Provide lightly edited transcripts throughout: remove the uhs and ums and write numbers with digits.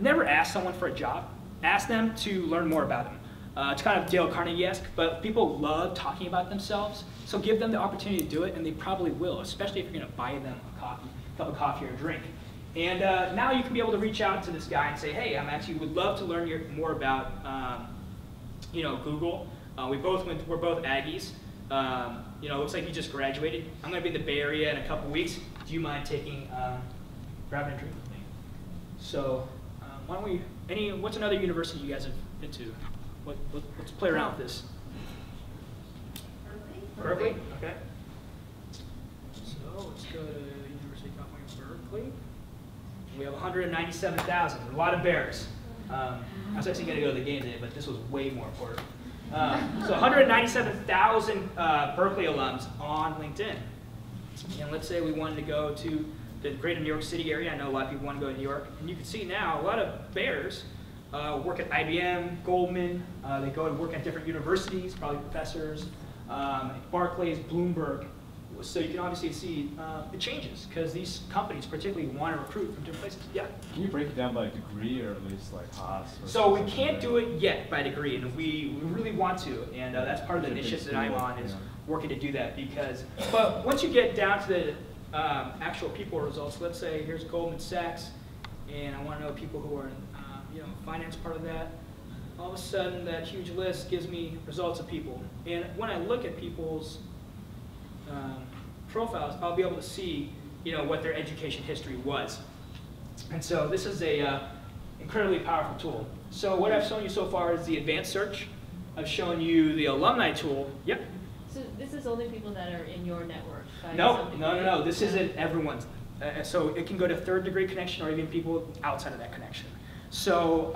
never ask someone for a job. Ask them to learn more about them. It's kind of Dale Carnegie-esque, but people love talking about themselves, so give them the opportunity to do it, and they probably will, especially if you're going to buy them a cup of coffee or a drink. And now you can be able to reach out to this guy and say, hey, would love to learn more about Google. We're both Aggies. It looks like you just graduated. I'm going to be in the Bay Area in a couple weeks. Do you mind grabbing a drink with me? So why don't we, what's another university you guys have been to? Let's play around with this. Berkeley? Okay. So let's go to University of California, Berkeley. We have 197,000, a lot of Bears. I was actually going to go to the game today, but this was way more important. So 197,000 Berkeley alums on LinkedIn. And let's say we wanted to go to the greater New York City area. I know a lot of people want to go to New York. And you can see now a lot of Bears work at IBM, Goldman. They go and work at different universities, probably professors, Barclays, Bloomberg. So you can obviously see it changes because these companies particularly want to recruit from different places. Yeah? Can you break it down by degree or at least like Haas? So we can't do it yet by degree, and we really want to. And that's part of the initiative that I'm on is working to do that because, but once you get down to the actual people results, let's say here's Goldman Sachs, and I want to know people who are in finance part of that. All of a sudden, that huge list gives me results of people. And when I look at people's profiles, I'll be able to see what their education history was. And so this is a incredibly powerful tool. So what I've shown you so far is the advanced search. I've shown you the alumni tool. Yep. So this is only people that are in your network? No. This isn't everyone's. So it can go to third degree connection or even people outside of that connection. So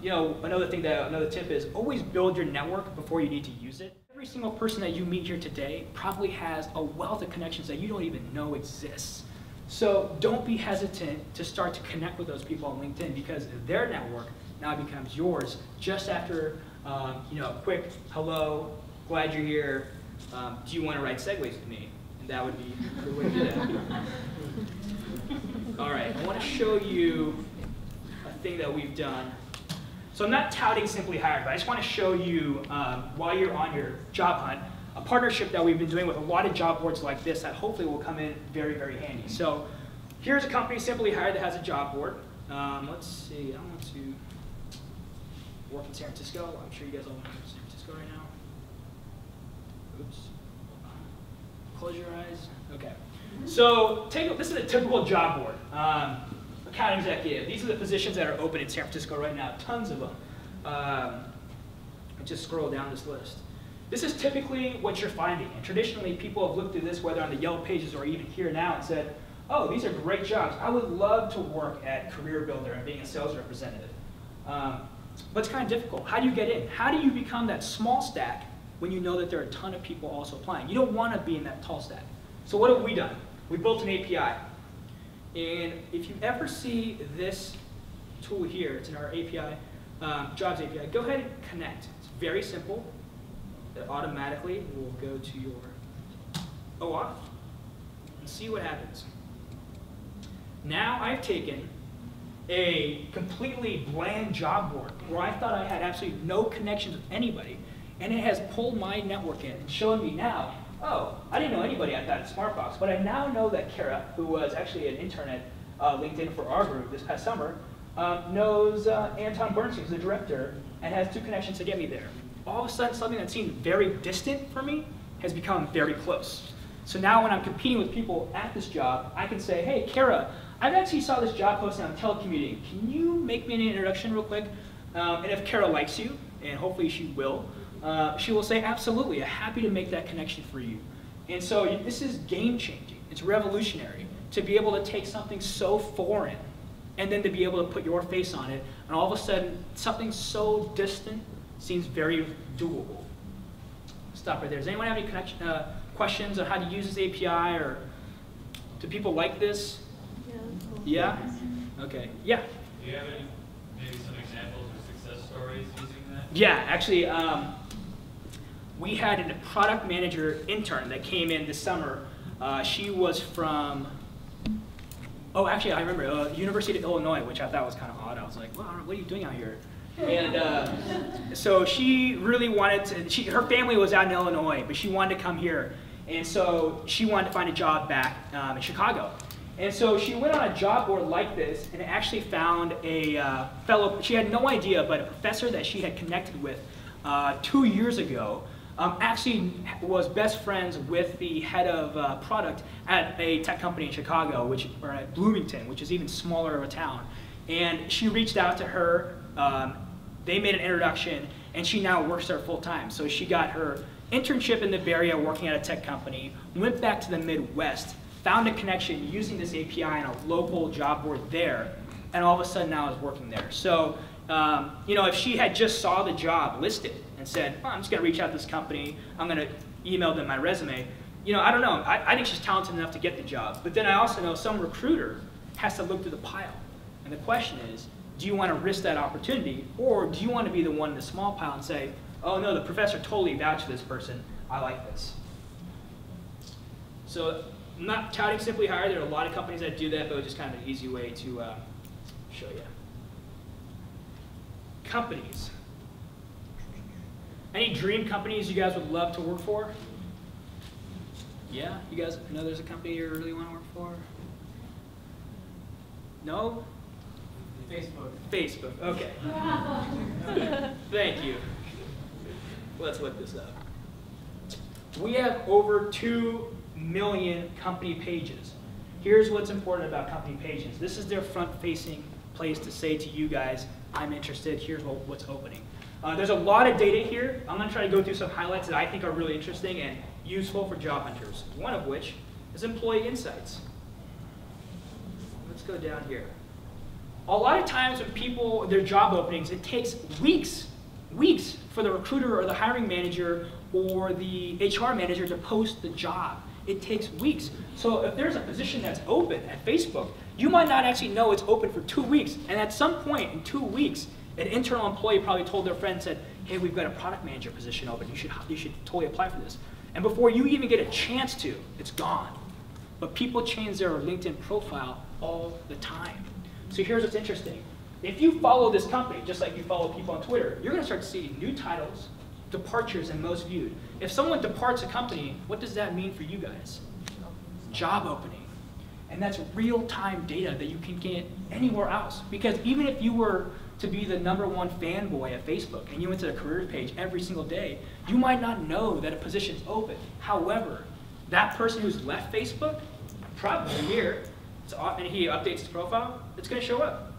another tip is always build your network before you need to use it. Every single person that you meet here today probably has a wealth of connections that you don't even know exists. So don't be hesitant to start to connect with those people on LinkedIn because their network now becomes yours just after a quick hello, glad you're here, do you want to write segues with me? And that would be a good way to do that. All right, I want to show you a thing that we've done. So I'm not touting Simply Hired, but I just want to show you, while you're on your job hunt, a partnership that we've been doing with a lot of job boards like this that hopefully will come in very, very handy. So here's a company, Simply Hired, that has a job board. Let's see, I want to work in San Francisco. I'm sure you guys all want to go to San Francisco right now. Oops. Close your eyes. Okay. So this is a typical job board. Account executive. These are the positions that are open in San Francisco right now. Tons of them. Just scroll down this list. This is typically what you're finding. And traditionally, people have looked through this, whether on the Yelp pages or even here now, and said, oh, these are great jobs. I would love to work at Career Builder and being a sales representative. But it's kind of difficult. How do you get in? How do you become that small stack when you know that there are a ton of people also applying? You don't want to be in that tall stack. So what have we done? We built an API. And if you ever see this tool here, it's in our API, Jobs API, go ahead and connect. It's very simple. It automatically will go to your OAuth and see what happens. Now I've taken a completely bland job board where I thought I had absolutely no connections with anybody, and it has pulled my network in and shown me now, oh, I didn't know anybody at that Smartbox, but I now know that Kara, who was actually an intern at LinkedIn for our group this past summer, knows Anton Bernstein, who's the director, and has 2 connections to get me there. All of a sudden, something that seemed very distant for me has become very close. So now when I'm competing with people at this job, I can say, hey, Kara, I actually saw this job posting on telecommuting. Can you make me an introduction real quick? And if Kara likes you, and hopefully she will say, absolutely, I'm happy to make that connection for you. And so this is game-changing. It's revolutionary to be able to take something so foreign and then to be able to put your face on it, and all of a sudden, something so distant seems very doable. Stop right there. Does anyone have any questions on how to use this API, or do people like this? Yeah? Okay. Yeah? Do you have maybe some examples or success stories using that? Yeah, actually, we had a product manager intern that came in this summer. She was from Oh, actually, I remember University of Illinois, which I thought was kind of odd. I was like, well, what are you doing out here? And so she really wanted to, her family was out in Illinois, but she wanted to come here. And so she wanted to find a job back in Chicago. And so she went on a job board like this and actually found a fellow, she had no idea, but a professor that she had connected with 2 years ago actually was best friends with the head of product at a tech company in Chicago, or at Bloomington, which is even smaller of a town. And she reached out to her, they made an introduction, and she now works there full time. So she got her internship in the Bay Area working at a tech company, went back to the Midwest, found a connection using this API on a local job board there, and all of a sudden now is working there. So, you know, if she had just saw the job listed and said, oh, I'm just going to reach out to this company, I'm going to email them my resume, you know, I don't know. I think she's talented enough to get the job. But then I also know some recruiter has to look through the pile. And the question is, do you want to risk that opportunity, or do you want to be the one in the small pile and say, oh no, the professor totally vouched for this person, I like this. So I'm not touting Simply Hire. There are a lot of companies that do that, but it's just kind of an easy way to show you. Companies. Any dream companies you guys would love to work for? Yeah? You guys know there's a company you really want to work for? No? Facebook. Facebook, okay. Thank you. Let's look this up. We have over 2 million company pages. Here's what's important about company pages. This is their front-facing place to say to you guys, I'm interested, here's what's opening. There's a lot of data here. I'm going to try to go through some highlights that I think are really interesting and useful for job hunters, one of which is employee insights. Let's go down here. A lot of times when people, their job openings, it takes weeks for the recruiter or the hiring manager or the HR manager to post the job. It takes weeks. So if there's a position that's open at Facebook, you might not actually know it's open for 2 weeks. And at some point in 2 weeks, an internal employee probably told their friend, said, hey, we've got a product manager position open. You should totally apply for this. And before you even get a chance to, it's gone. But people change their LinkedIn profile all the time. So here's what's interesting. If you follow this company, just like you follow people on Twitter, you're going to start seeing new titles, departures, and most viewed. If someone departs a company, what does that mean for you guys? Job opening. And that's real-time data that you can get anywhere else. Because even if you were to be the #1 fanboy at Facebook and you went to the careers page every single day, you might not know that a position's open. However, that person who's left Facebook, probably here, and he updates his profile, it's going to show up.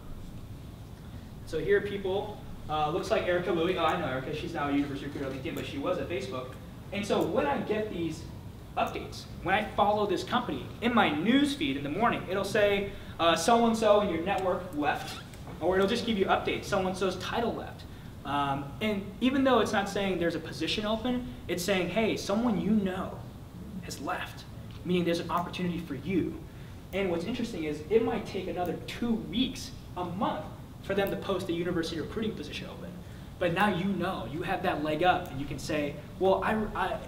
So here are people, looks like Erica Louie. Oh, I know Erica, she's now a university recruiter on LinkedIn, but she was at Facebook. And so when I get these updates, when I follow this company, in my news feed in the morning, it'll say so-and-so in your network left, or it'll just give you updates, so-and-so's title left. And even though it's not saying there's a position open, it's saying, hey, someone you know has left, meaning there's an opportunity for you. And what's interesting is it might take another 2 weeks, a month, for them to post a university recruiting position open. But now you know, you have that leg up, and you can say, well,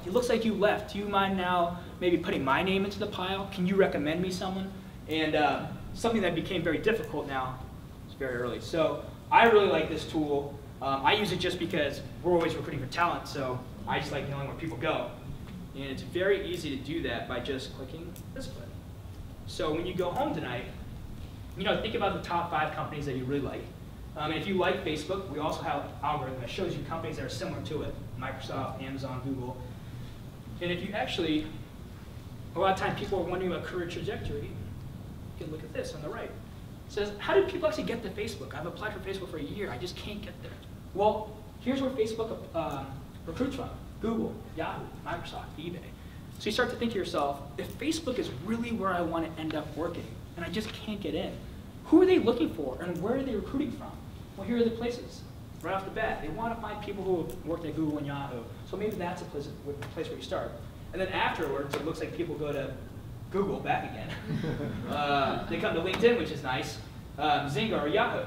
it looks like you left. Do you mind now maybe putting my name into the pile? Can you recommend me someone? And something that became very difficult now, it's very early. So I really like this tool. I use it just because we're always recruiting for talent, so I just like knowing where people go. And it's very easy to do that by just clicking this button. So when you go home tonight, you know, think about the top 5 companies that you really like. And if you like Facebook, we also have an algorithm that shows you companies that are similar to it. Microsoft, Amazon, Google. And if you actually, a lot of times people are wondering about career trajectory, you can look at this on the right. It says, how do people actually get to Facebook? I've applied for Facebook for a year, I just can't get there. Well, here's where Facebook recruits from. Google, Yahoo, Microsoft, eBay. So you start to think to yourself, if Facebook is really where I want to end up working, and I just can't get in, who are they looking for, and where are they recruiting from? Well, here are the places. Right off the bat, they want to find people who have worked at Google and Yahoo. So maybe that's a place where you start. And then afterwards, it looks like people go to Google back again. They come to LinkedIn, which is nice, Zynga or Yahoo.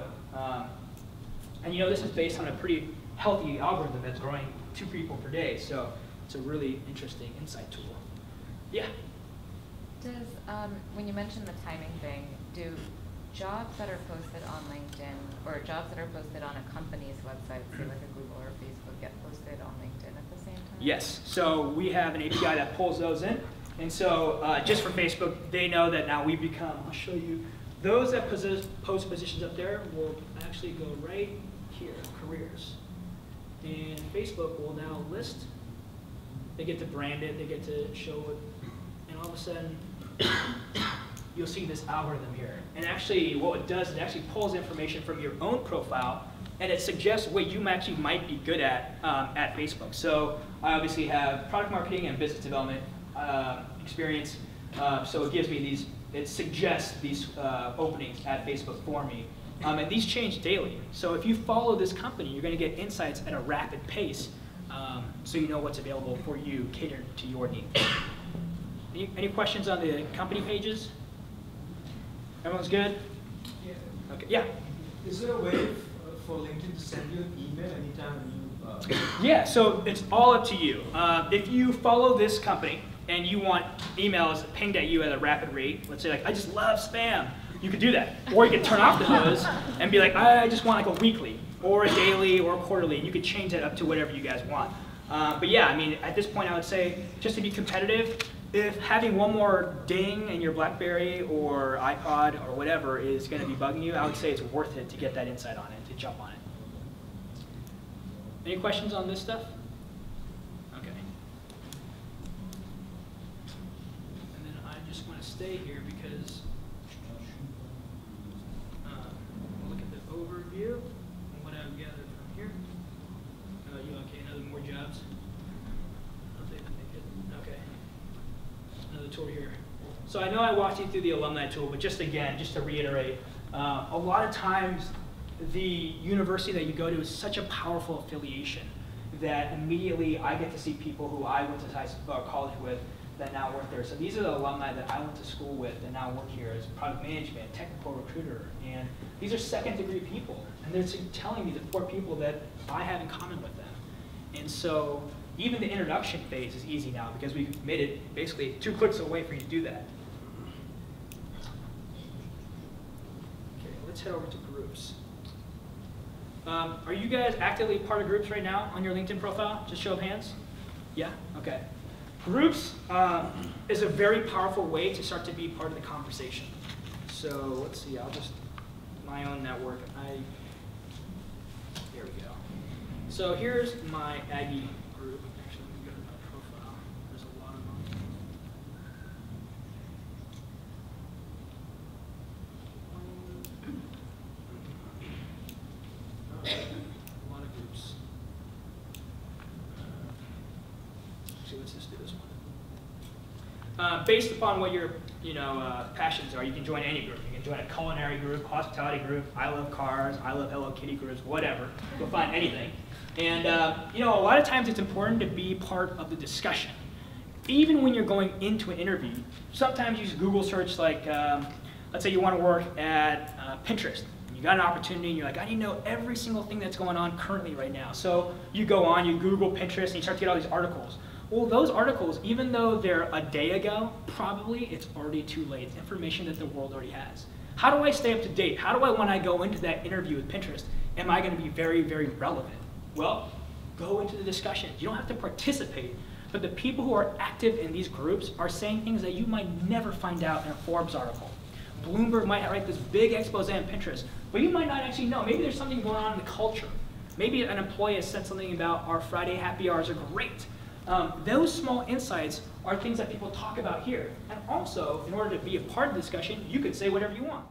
And you know, this is based on a pretty healthy algorithm that's growing 2 people per day. So it's a really interesting insight tool. Yeah? Does, when you mentioned the timing thing, do jobs that are posted on LinkedIn or jobs that are posted on a company's website, say like a Google or Facebook, get posted on LinkedIn at the same time? Yes. So we have an API that pulls those in. And so just for Facebook, they know that now we've become, I'll show you, those that post positions up there will actually go right here, careers. And Facebook will now list, they get to brand it, they get to show it, and all of a sudden, you'll see this algorithm here. And actually, what it does, it actually pulls information from your own profile, and it suggests what you actually might be good at Facebook. So I obviously have product marketing and business development experience, so it gives me these, it suggests these openings at Facebook for me. And these change daily. So if you follow this company, you're going to get insights at a rapid pace, so you know what's available for you, catered to your needs. Any questions on the company pages? Everyone's good? Yeah. Okay. Yeah. Is there a way for LinkedIn to send you an email anytime you? Yeah. So it's all up to you. If you follow this company and you want emails pinged at you at a rapid rate, let's say like I just love spam, you could do that. Or you could turn off those and be like I just want like a weekly or a daily or a quarterly. You could change that up to whatever you guys want. But yeah, I mean at this point I would say just to be competitive. If having one more ding in your BlackBerry or iPod or whatever is going to be bugging you, I would say it's worth it to get that insight on it, to jump on it. Any questions on this stuff? Okay. And then I just want to stay here because we'll look at the overview and what I've gathered from here. You okay? Another more jobs? Okay. Another tour here. So I know I walked you through the alumni tool, but just again, just to reiterate, a lot of times the university that you go to is such a powerful affiliation that immediately I get to see people who I went to college with that now work there. So these are the alumni that I went to school with and now work here as product management, technical recruiter, and these are second-degree people, and they're telling me the 4 people that I have in common with them. And so even the introduction phase is easy now because we've made it basically 2 clicks away for you to do that. Okay, let's head over to groups. Are you guys actively part of groups right now on your LinkedIn profile? Just show of hands. Yeah? Okay. Groups is a very powerful way to start to be part of the conversation. So let's see, I'll just, my own network, here we go. So here's my Aggie group. Actually, let me go to my profile. There's a lot of them. A lot of groups. Actually, let's just do this one. Based upon what your passions are, you can join any group. You can join a culinary group, hospitality group, I love cars, I love Hello Kitty groups, whatever. You'll find anything. And a lot of times it's important to be part of the discussion. Even when you're going into an interview, sometimes you use Google search like, let's say you want to work at Pinterest. You got an opportunity and you're like, I need to know every single thing that's going on currently right now. So you go on, you Google Pinterest, and you start to get all these articles. Well, those articles, even though they're a day ago, probably it's already too late. It's information that the world already has. How do I stay up to date? How do I, when I go into that interview with Pinterest, am I going to be very, very relevant? Well, go into the discussion. You don't have to participate, but the people who are active in these groups are saying things that you might never find out in a Forbes article. Bloomberg might write this big expose on Pinterest, but you might not actually know. Maybe there's something going on in the culture. Maybe an employee has said something about our Friday happy hours are great. Those small insights are things that people talk about here. And also, in order to be a part of the discussion, you could say whatever you want.